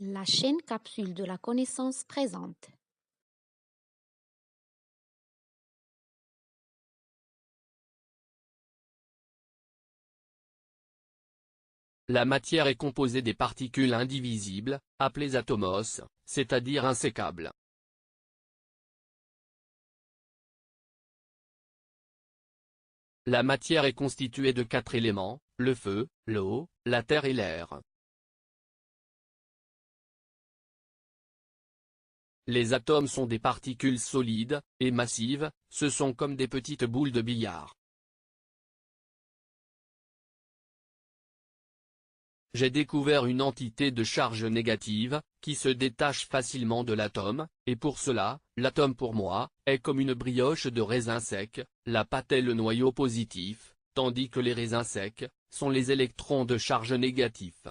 La chaîne capsule de la connaissance présente. La matière est composée des particules indivisibles, appelées atomos, c'est-à-dire insécables. La matière est constituée de 4 éléments, le feu, l'eau, la terre et l'air. Les atomes sont des particules solides, et massives, ce sont comme des petites boules de billard. J'ai découvert une entité de charge négative, qui se détache facilement de l'atome, et pour cela, l'atome pour moi, est comme une brioche de raisin sec, la pâte est le noyau positif, tandis que les raisins secs, sont les électrons de charge négatif.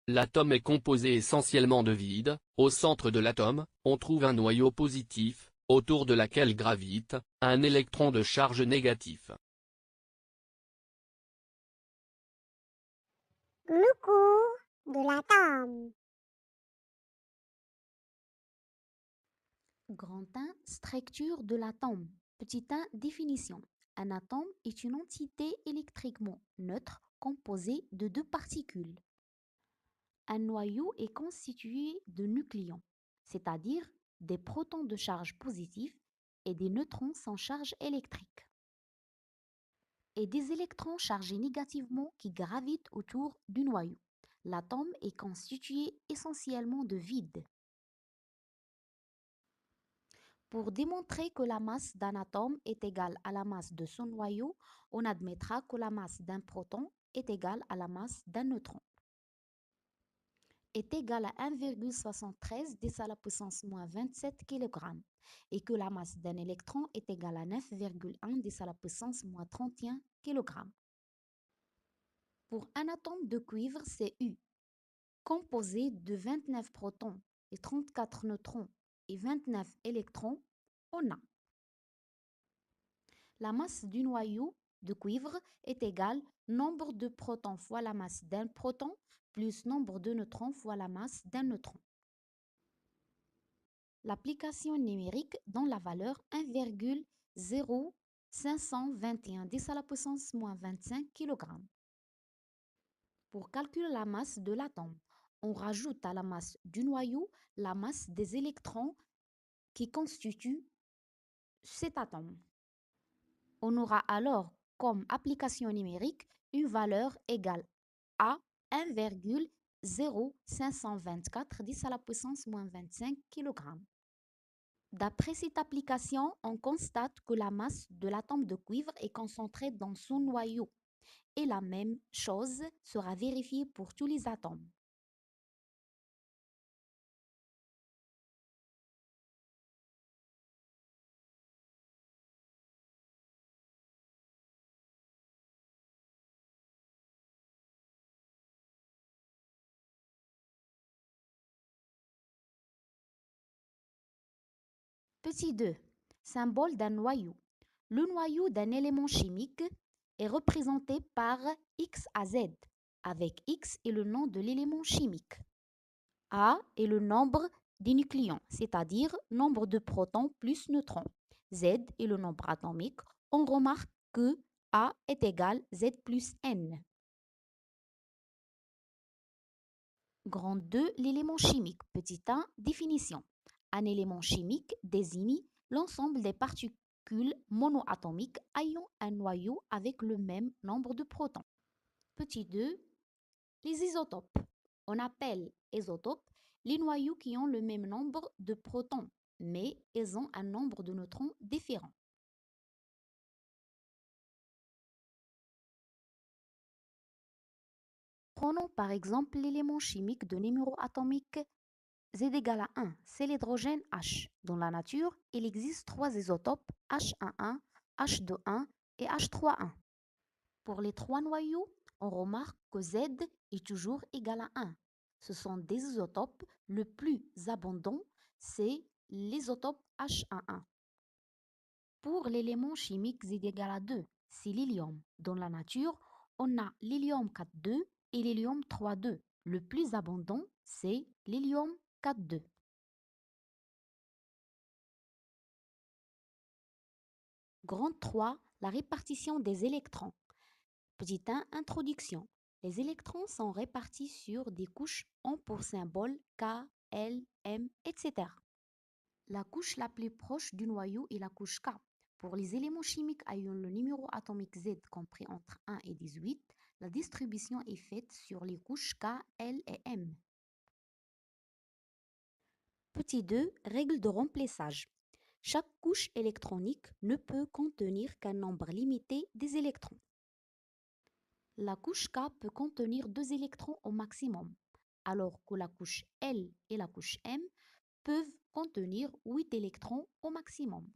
L'atome est composé essentiellement de vide, au centre de l'atome, on trouve un noyau positif, autour de laquelle gravite, un électron de charge négatif. Le cours de l'atome. Grand 1, structure de l'atome. Petit 1, définition. Un atome est une entité électriquement neutre composée de deux particules. Un noyau est constitué de nucléons, c'est-à-dire des protons de charge positive et des neutrons sans charge électrique, et des électrons chargés négativement qui gravitent autour du noyau. L'atome est constitué essentiellement de vide. Pour démontrer que la masse d'un atome est égale à la masse de son noyau, on admettra que la masse d'un proton est égale à la masse d'un neutron, est égale à 1,73 10 à la puissance moins 27 kg, et que la masse d'un électron est égale à 9,1 10 à la puissance moins 31 kg. Pour un atome de cuivre, c'est U, composé de 29 protons et 34 neutrons et 29 électrons, on a la masse du noyau de cuivre est égale nombre de protons fois la masse d'un proton plus nombre de neutrons fois la masse d'un neutron. L'application numérique donne la valeur 1,0521 10 à la puissance moins 25 kg. Pour calculer la masse de l'atome, on rajoute à la masse du noyau la masse des électrons qui constituent cet atome. On aura alors comme application numérique une valeur égale à 1,0524 10 à la puissance moins 25 kg. D'après cette application, on constate que la masse de l'atome de cuivre est concentrée dans son noyau, et la même chose sera vérifiée pour tous les atomes. Petit 2. Symbole d'un noyau. Le noyau d'un élément chimique est représenté par X à Z, avec X est le nom de l'élément chimique. A est le nombre des nucléons, c'est-à-dire nombre de protons plus neutrons. Z est le nombre atomique. On remarque que A est égal Z plus N. Grand 2, l'élément chimique. Petit 1, définition. Un élément chimique désigne l'ensemble des particules monoatomiques ayant un noyau avec le même nombre de protons. Petit 2, les isotopes. On appelle isotopes les noyaux qui ont le même nombre de protons, mais ils ont un nombre de neutrons différent. Prenons par exemple l'élément chimique de numéro atomique Z égale à 1, c'est l'hydrogène H. Dans la nature, il existe 3 isotopes H11, H21 et H31. Pour les 3 noyaux, on remarque que Z est toujours égal à 1. Ce sont des isotopes. Le plus abondant, c'est l'isotope H11. Pour l'élément chimique Z égale à 2, c'est l'hélium. Dans la nature, on a l'hélium 4,2 et l'hélium 3,2. Le plus abondant, c'est l'hélium 4,2. Grande 3, la répartition des électrons. Petit 1, introduction. Les électrons sont répartis sur des couches ont pour symbole K, L, M, etc. La couche la plus proche du noyau est la couche K. Pour les éléments chimiques ayant le numéro atomique Z compris entre 1 et 18, la distribution est faite sur les couches K, L et M. Petit 2, règle de remplissage. Chaque couche électronique ne peut contenir qu'un nombre limité des électrons. La couche K peut contenir 2 électrons au maximum, alors que la couche L et la couche M peuvent contenir 8 électrons au maximum.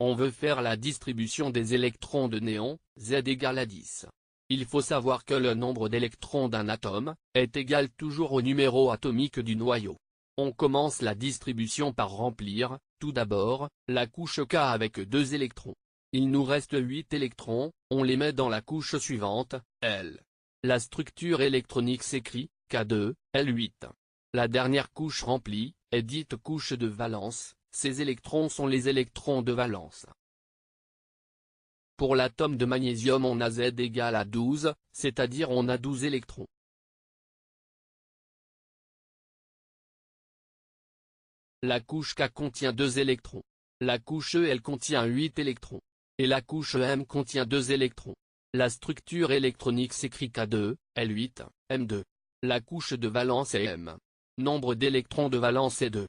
On veut faire la distribution des électrons de néon, Z égale à 10. Il faut savoir que le nombre d'électrons d'un atome est égal toujours au numéro atomique du noyau. On commence la distribution par remplir, tout d'abord, la couche K avec 2 électrons. Il nous reste 8 électrons, on les met dans la couche suivante, L. La structure électronique s'écrit K2, L8. La dernière couche remplie est dite couche de valence, ces électrons sont les électrons de valence. Pour l'atome de magnésium on a Z égale à 12, c'est-à-dire on a 12 électrons. La couche K contient 2 électrons. La couche E elle contient 8 électrons. Et la couche M contient 2 électrons. La structure électronique s'écrit K2, L8, M2. La couche de valence est M. Nombre d'électrons de valence est 2.